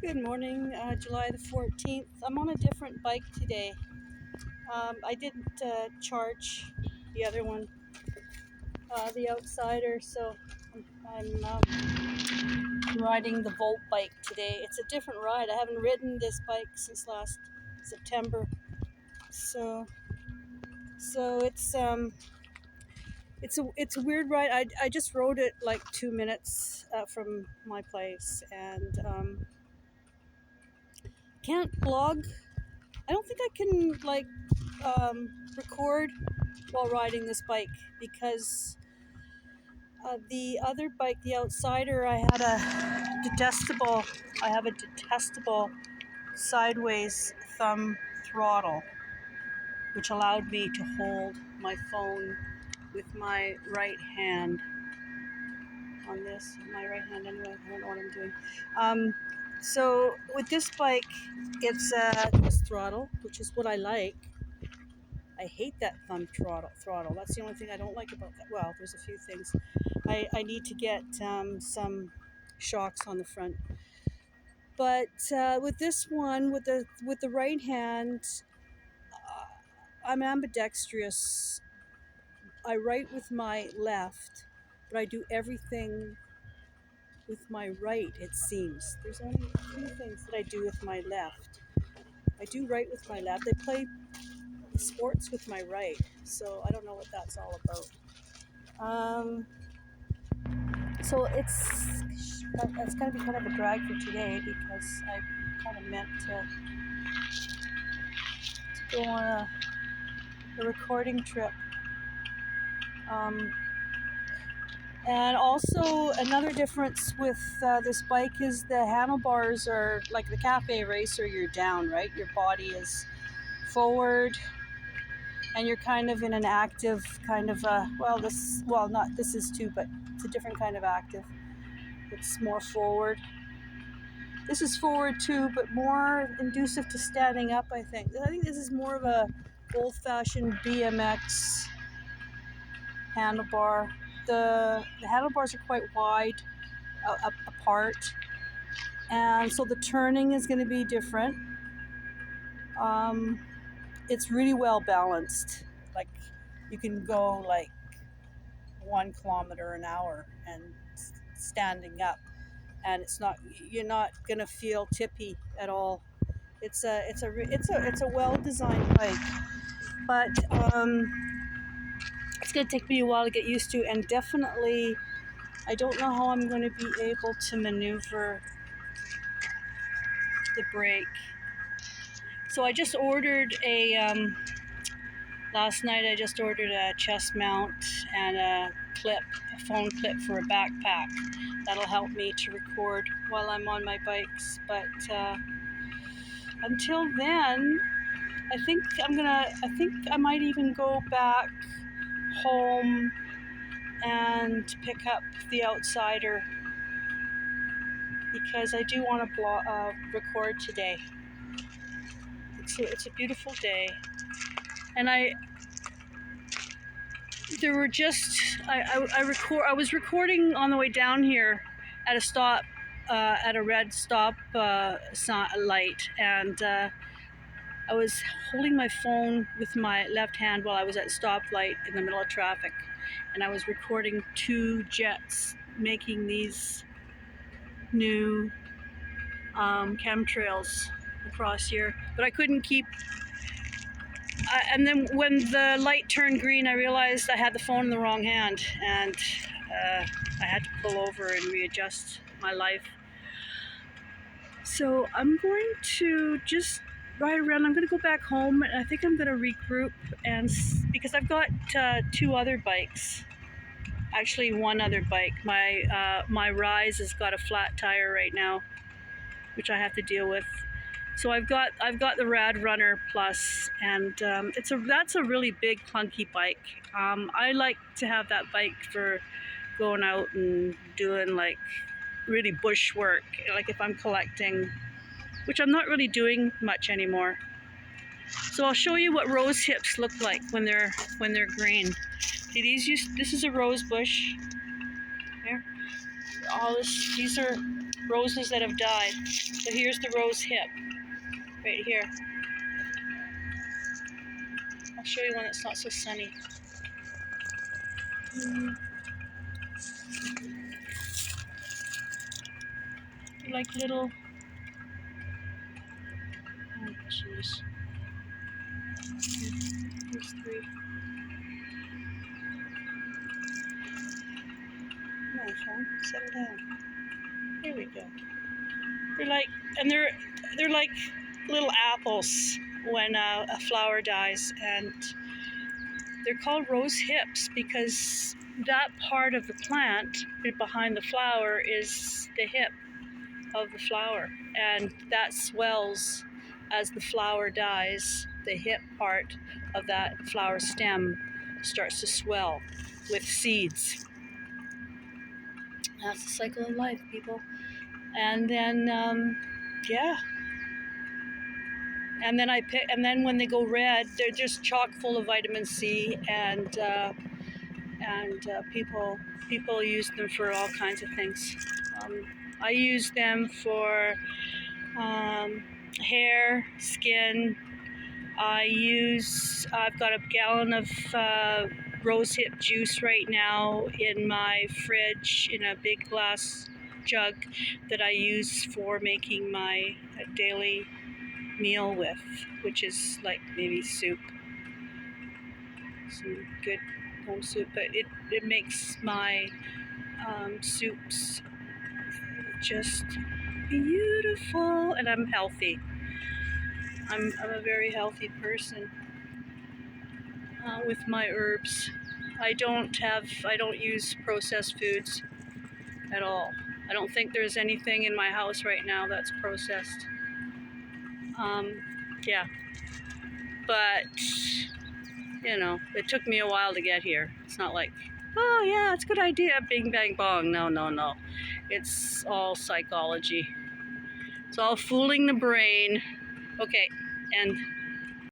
Good morning, July the 14th. I'm on a different bike today. I didn't charge the other one, the Outsider, so I'm riding the Volt bike today. It's a different ride. I haven't ridden this bike since last September, so it's a weird ride. I just rode it like 2 minutes from my place, and can't vlog. I don't think I can record while riding this bike because the other bike, the Outsider, I have a detestable sideways thumb throttle, which allowed me to hold my phone with my right hand on this. My right hand anyway, I don't know what I'm doing. So with this bike, it's this throttle, which is what I like. I hate that thumb throttle. That's the only thing I don't like about that. Well, there's a few things. I need to get some shocks on the front. But with this one, with the right hand, I'm ambidextrous. I write with my left, but I do everything with my right, it seems. There's only a few things that I do with my left. I do write with my left. I play sports with my right, so I don't know what that's all about. So that's going to be kind of a drag for today because I kind of meant to go on a recording trip. And also another difference with this bike is the handlebars are like the Cafe Racer. You're down, right? Your body is forward, and you're kind of in an active kind of this is too, but it's a different kind of active. It's more forward. This is forward too, but more conducive to standing up, I think. I think this is more of a old-fashioned BMX handlebar. The handlebars are quite wide apart, and so the turning is going to be different. It's really well balanced. Like, you can go like 1 kilometer an hour and standing up, and you're not gonna feel tippy at all. It's a well designed bike, but it's gonna take me a while to get used to, and definitely I don't know how I'm going to be able to maneuver the brake. So I just ordered last night I just ordered a chest mount and a phone clip for a backpack. That'll help me to record while I'm on my bikes. But until then, I think I might even go back home and pick up the Outsider because I do want to record today. It's a beautiful day, and I was recording on the way down here at a stop, at a red stop light, and I was holding my phone with my left hand while I was at a stoplight in the middle of traffic, and I was recording 2 jets making these new chemtrails across here, but I couldn't keep. And then when the light turned green, I realized I had the phone in the wrong hand, and I had to pull over and readjust my life. So I'm going to just ride around. I'm going to go back home, and I think I'm going to regroup, and because I've got 2 other bikes. Actually, 1 other bike. My Rise has got a flat tire right now, which I have to deal with. So I've got the Rad Runner Plus, and that's a really big clunky bike. I like to have that bike for going out and doing like really bush work, like if I'm collecting, which I'm not really doing much anymore. So I'll show you what rose hips look like when they're green. See, this is a rose bush. Here, these are roses that have died. So here's the rose hip, right here. I'll show you one that's not so sunny. They're like little, oh jeez. There's three. Come on, phone, settle down. Here we go. They're like, and they're like little apples when a flower dies, and they're called rose hips because that part of the plant behind the flower is the hip of the flower, and that swells as the flower dies. The hip part of that flower stem starts to swell with seeds. That's the cycle of life, people. And then, yeah. And then and then when they go red, they're just chock full of vitamin C, and people use them for all kinds of things. I use them for hair, skin. I've got a gallon of rosehip juice right now in my fridge in a big glass jug that I use for making my daily meal with, which is like maybe soup, some good home soup, but it makes my soups just beautiful, and I'm healthy. I'm a very healthy person with my herbs. I don't use processed foods at all. I don't think there's anything in my house right now that's processed. Yeah, but you know, it took me a while to get here. It's not like, oh yeah, it's a good idea, bing bang bong. No. It's all psychology. It's all fooling the brain. Okay, and